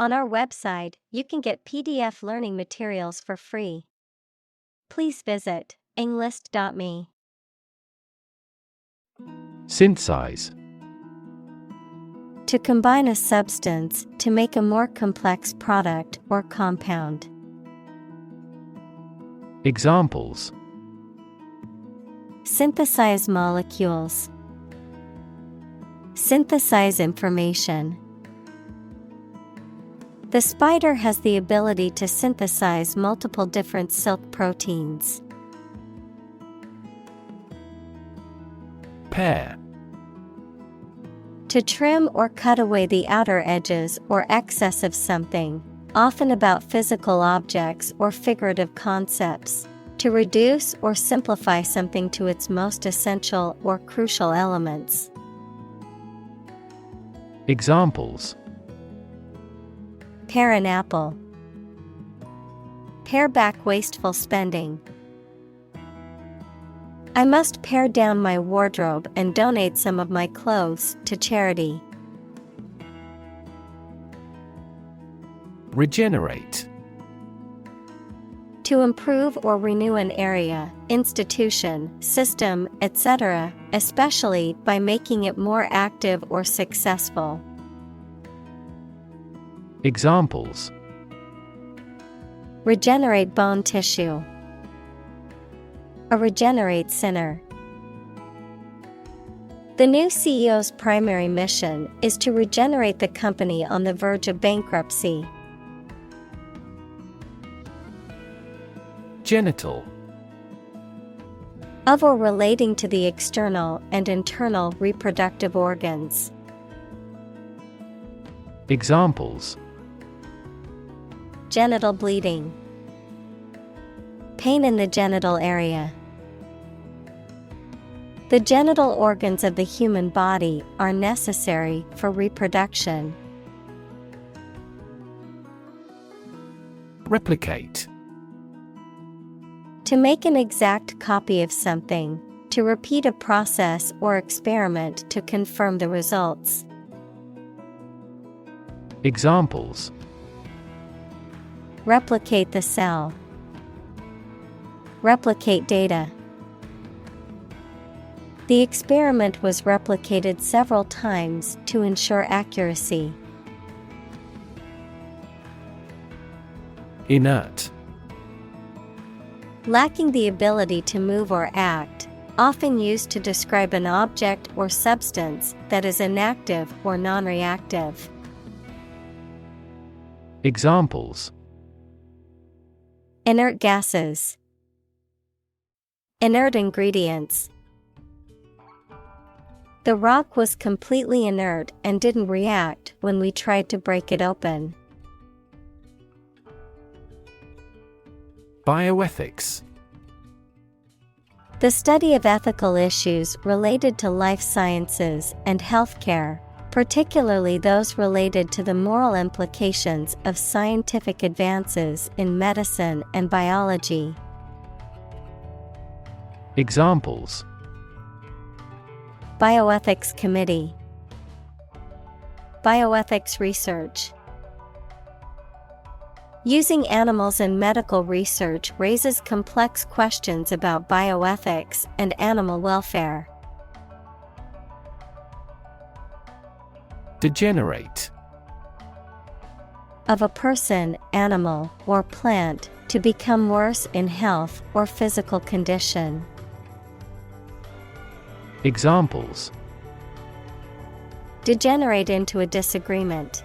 On our website, you can get PDF learning materials for free. Please visit englist.me. Synthesize. To combine a substance to make a more complex product or compound. Examples: Synthesize molecules. Synthesize information. The spider has the ability to synthesize multiple different silk proteins. Pair. To trim or cut away the outer edges or excess of something, often about physical objects or figurative concepts. To reduce or simplify something to its most essential or crucial elements. Examples: Pare an apple. Pare back wasteful spending. I must pare down my wardrobe and donate some of my clothes to charity. Regenerate. To improve or renew an area, institution, system, etc., especially by making it more active or successful. Examples: Regenerate bone tissue. A regenerate sinner. The new CEO's primary mission is to regenerate the company on the verge of bankruptcy. Genital. Of or relating to the external and internal reproductive organs. Examples: Genital bleeding. Pain in the genital area. The genital organs of the human body are necessary for reproduction. Replicate. To make an exact copy of something, to repeat a process or experiment to confirm the results. Examples: Replicate the cell. Replicate data. The experiment was replicated several times to ensure accuracy. Inert. Lacking the ability to move or act, often used to describe an object or substance that is inactive or non-reactive. Examples: Inert gases. Inert ingredients. The rock was completely inert and didn't react when we tried to break it open. Bioethics. The study of ethical issues related to life sciences and healthcare, particularly those related to the moral implications of scientific advances in medicine and biology. Examples: Bioethics Committee. Bioethics research. Using animals in medical research raises complex questions about bioethics and animal welfare. Degenerate. Of a person, animal, or plant, to become worse in health or physical condition. Examples: Degenerate into a disagreement.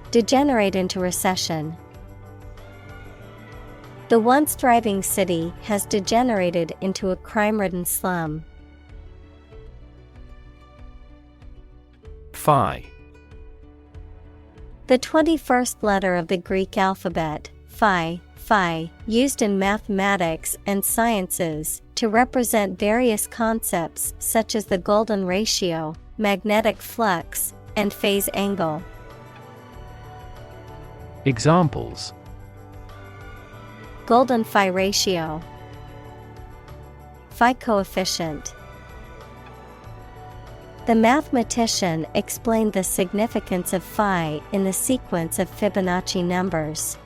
Degenerate into recession. The once thriving city has degenerated into a crime-ridden slum. Phi. The 21st letter of the Greek alphabet, phi, used in mathematics and sciences to represent various concepts such as the golden ratio, magnetic flux, and phase angle. Examples: Golden phi ratio. Phi coefficient. The mathematician explained the significance of phi in the sequence of Fibonacci numbers.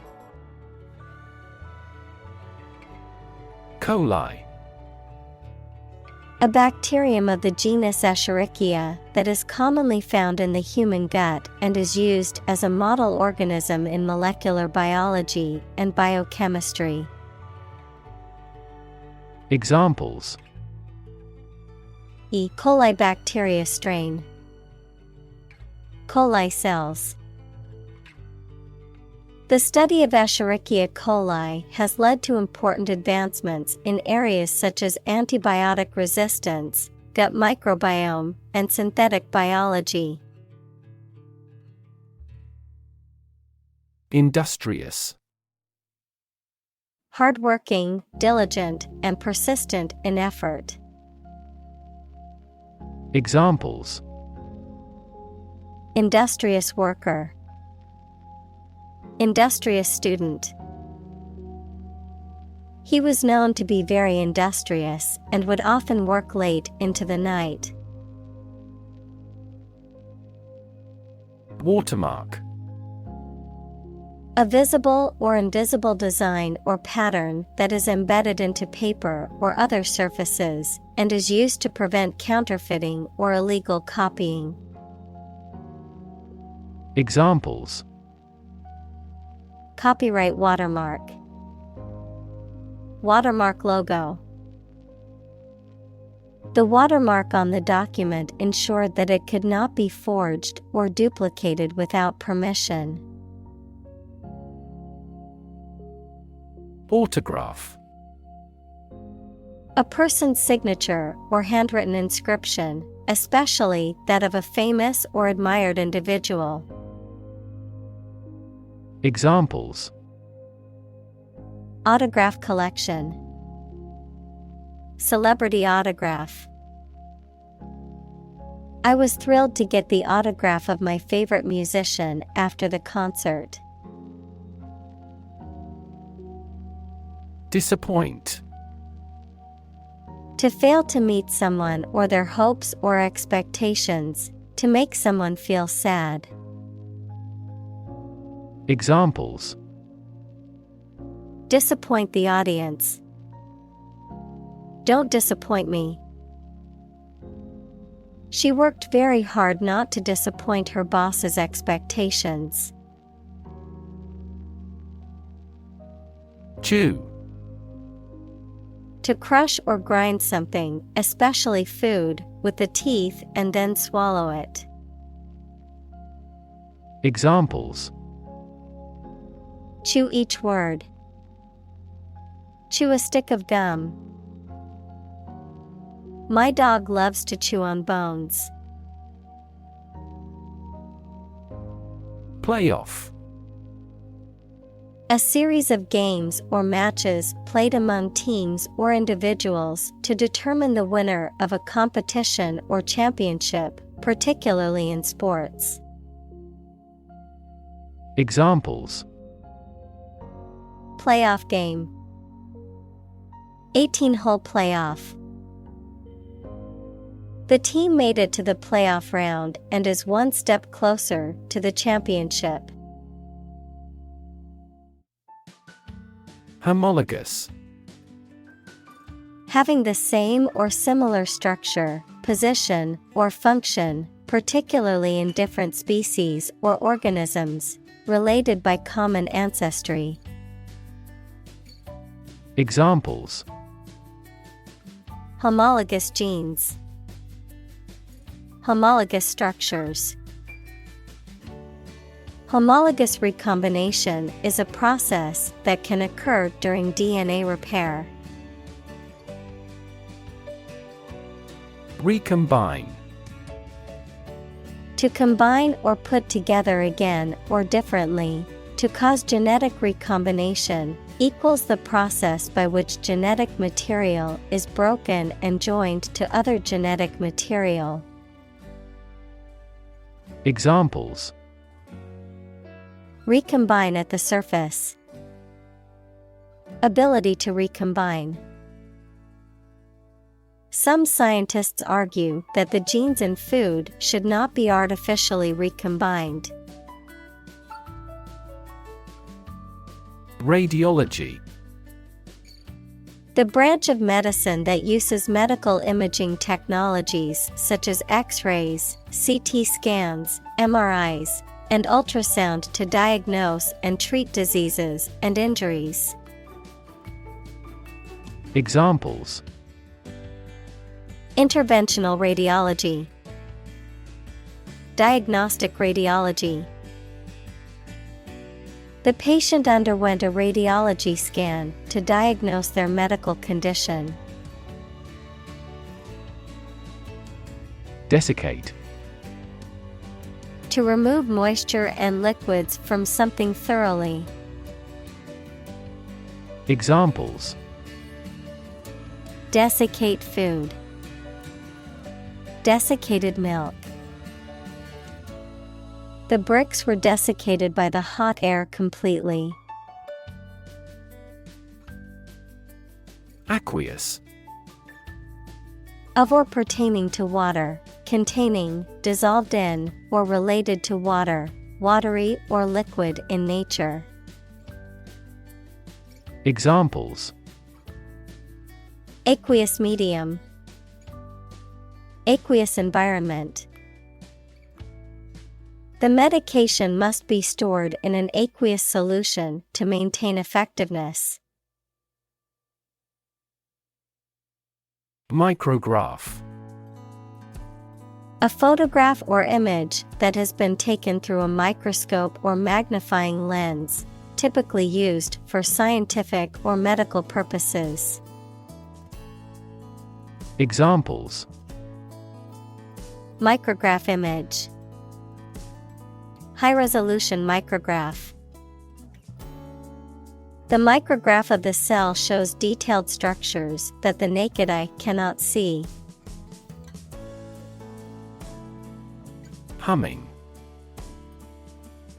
Coli. A bacterium of the genus Escherichia that is commonly found in the human gut and is used as a model organism in molecular biology and biochemistry. Examples: E. coli bacteria strain, coli cells. The study of Escherichia coli has led to important advancements in areas such as antibiotic resistance, gut microbiome, and synthetic biology. Industrious. Hardworking, diligent, and persistent in effort. Examples: Industrious worker, industrious student. He was known to be very industrious and would often work late into the night. Watermark. A visible or invisible design or pattern that is embedded into paper or other surfaces and is used to prevent counterfeiting or illegal copying. Examples: Copyright watermark, watermark logo. The watermark on the document ensured that it could not be forged or duplicated without permission. Autograph. A person's signature or handwritten inscription, especially that of a famous or admired individual. Examples: Autograph collection, celebrity autograph. I was thrilled to get the autograph of my favorite musician after the concert. Disappoint. To fail to meet someone or their hopes or expectations, to make someone feel sad. Examples: Disappoint the audience. Don't disappoint me. She worked very hard not to disappoint her boss's expectations. Chew. To crush or grind something, especially food, with the teeth and then swallow it. Examples: Chew each word. Chew a stick of gum. My dog loves to chew on bones. Playoff. A series of games or matches played among teams or individuals to determine the winner of a competition or championship, particularly in sports. Examples: Playoff game. 18-hole playoff. The team made it to the playoff round and is one step closer to the championship. Homologous. Having the same or similar structure, position, or function, particularly in different species or organisms, related by common ancestry. Examples: Homologous genes. Homologous structures. Homologous recombination is a process that can occur during DNA repair. Recombine. To combine or put together again or differently, to cause genetic recombination, equals the process by which genetic material is broken and joined to other genetic material. Examples: Recombine at the surface. Ability to recombine. Some scientists argue that the genes in food should not be artificially recombined. Radiology. The branch of medicine that uses medical imaging technologies such as X-rays, CT scans, MRIs, and ultrasound to diagnose and treat diseases and injuries. Examples: Interventional radiology, diagnostic radiology. The patient underwent a radiology scan to diagnose their medical condition. Desiccate. To remove moisture and liquids from something thoroughly. Examples: Desiccate food, desiccated milk. The bricks were desiccated by the hot air completely. Aqueous. Of or pertaining to water, containing, dissolved in, or related to water, watery or liquid in nature. Examples: Aqueous medium, aqueous environment. The medication must be stored in an aqueous solution to maintain effectiveness. Micrograph. A photograph or image that has been taken through a microscope or magnifying lens, typically used for scientific or medical purposes. Examples: Micrograph image, high-resolution micrograph. The micrograph of the cell shows detailed structures that the naked eye cannot see. Humming.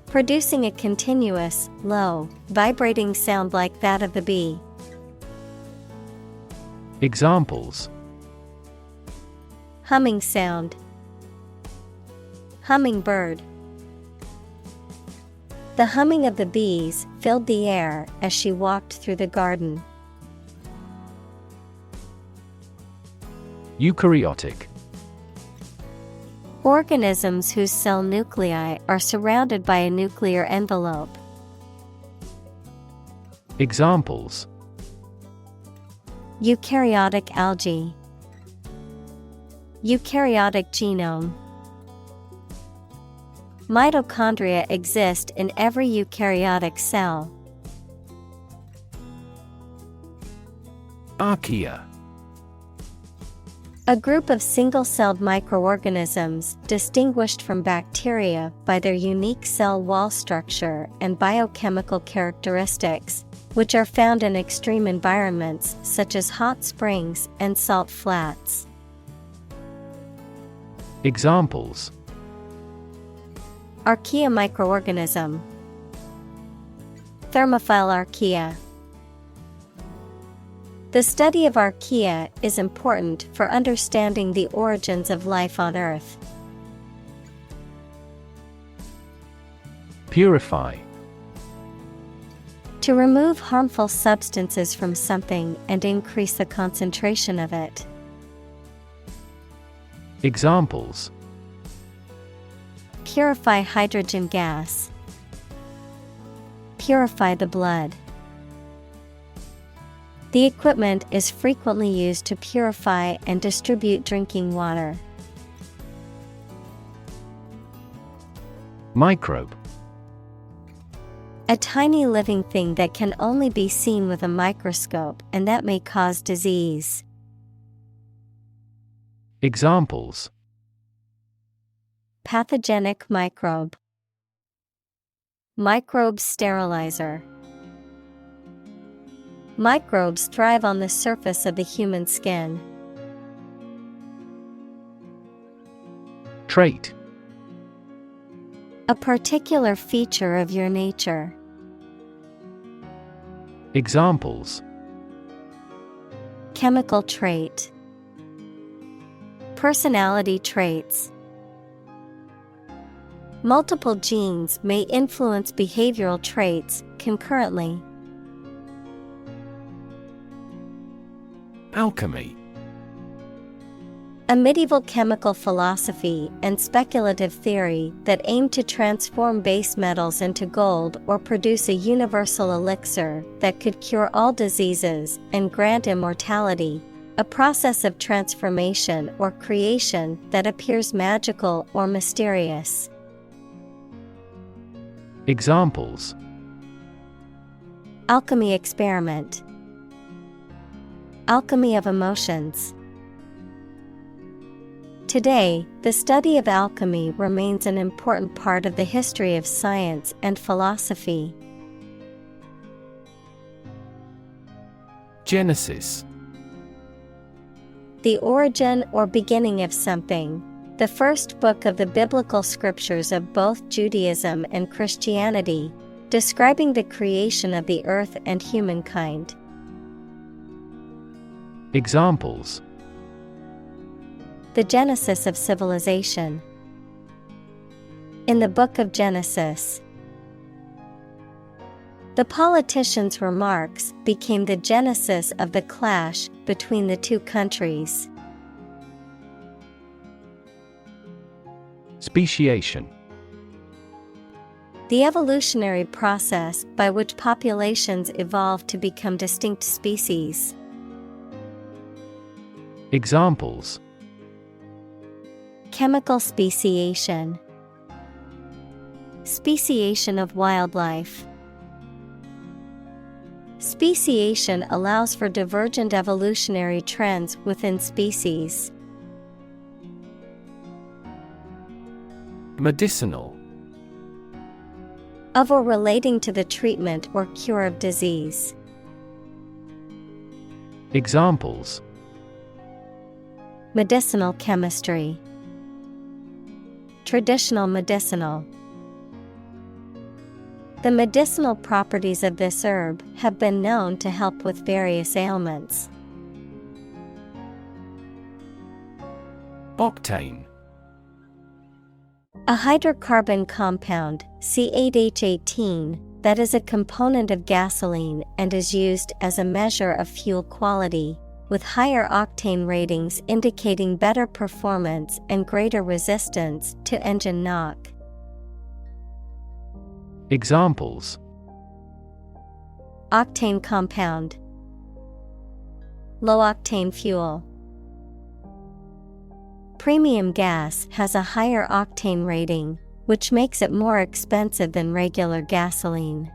Producing a continuous, low, vibrating sound like that of the bee. Examples: Humming sound, hummingbird. The humming of the bees filled the air as she walked through the garden. Eukaryotic. Organisms whose cell nuclei are surrounded by a nuclear envelope. Examples: Eukaryotic algae, eukaryotic genome. Mitochondria exist in every eukaryotic cell. Archaea. A group of single-celled microorganisms distinguished from bacteria by their unique cell wall structure and biochemical characteristics, which are found in extreme environments such as hot springs and salt flats. Examples: Archaea microorganism, thermophile archaea. The study of archaea is important for understanding the origins of life on Earth. Purify. To remove harmful substances from something and increase the concentration of it. Examples: Purify hydrogen gas. Purify the blood. The equipment is frequently used to purify and distribute drinking water. Microbe. A tiny living thing that can only be seen with a microscope and that may cause disease. Examples: Pathogenic microbe, microbe sterilizer. Microbes thrive on the surface of the human skin. Trait. A particular feature of your nature. Examples: Chemical trait, Personality traits. Multiple genes may influence behavioral traits concurrently. Alchemy. A medieval chemical philosophy and speculative theory that aimed to transform base metals into gold or produce a universal elixir that could cure all diseases and grant immortality, a process of transformation or creation that appears magical or mysterious. Examples: Alchemy experiment. Alchemy of emotions. Today, the study of alchemy remains an important part of the history of science and philosophy. Genesis. The origin or beginning of something. The first book of the biblical scriptures of both Judaism and Christianity, describing the creation of the earth and humankind. Examples: The genesis of civilization. In the book of Genesis. The politician's remarks became the genesis of the clash between the two countries. Speciation. The evolutionary process by which populations evolve to become distinct species. Examples: Chemical speciation. Speciation of wildlife. Speciation allows for divergent evolutionary trends within species. Medicinal. Of or relating to the treatment or cure of disease. Examples: Medicinal chemistry. Traditional medicinal. The medicinal properties of this herb have been known to help with various ailments. Octane. A hydrocarbon compound, C8H18, that is a component of gasoline and is used as a measure of fuel quality, with higher octane ratings indicating better performance and greater resistance to engine knock. Examples: Octane compound. Low-octane fuel. Premium gas has a higher octane rating, which makes it more expensive than regular gasoline.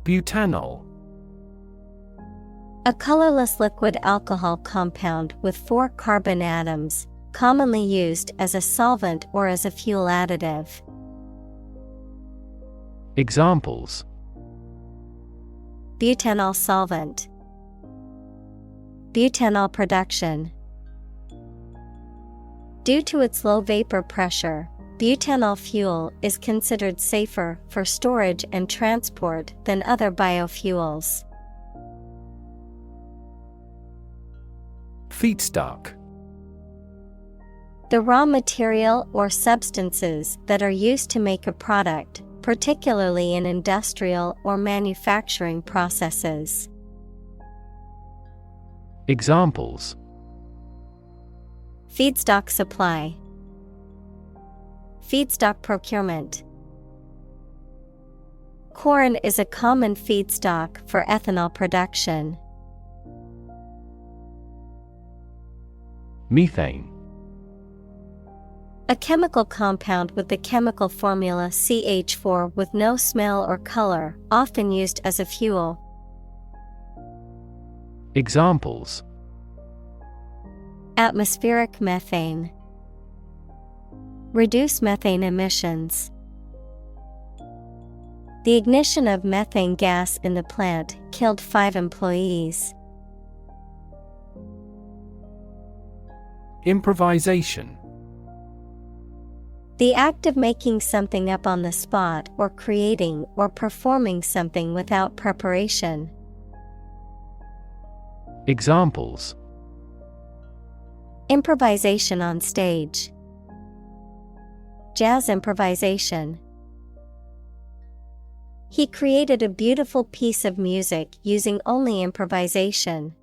Butanol. A colorless liquid alcohol compound with 4 carbon atoms, commonly used as a solvent or as a fuel additive. Examples: Butanol solvent. Butanol production. Due to its low vapor pressure, butanol fuel is considered safer for storage and transport than other biofuels. Feedstock. The raw material or substances that are used to make a product, particularly in industrial or manufacturing processes. Examples: Feedstock supply. Feedstock procurement. Corn is a common feedstock for ethanol production. Methane. A chemical compound with the chemical formula CH4 with no smell or color, often used as a fuel. Examples: Atmospheric methane. Reduce methane emissions. The ignition of methane gas in the plant killed 5 employees. Improvisation. The act of making something up on the spot or creating or performing something without preparation. Examples: improvisation on stage, jazz improvisation. He created a beautiful piece of music using only improvisation.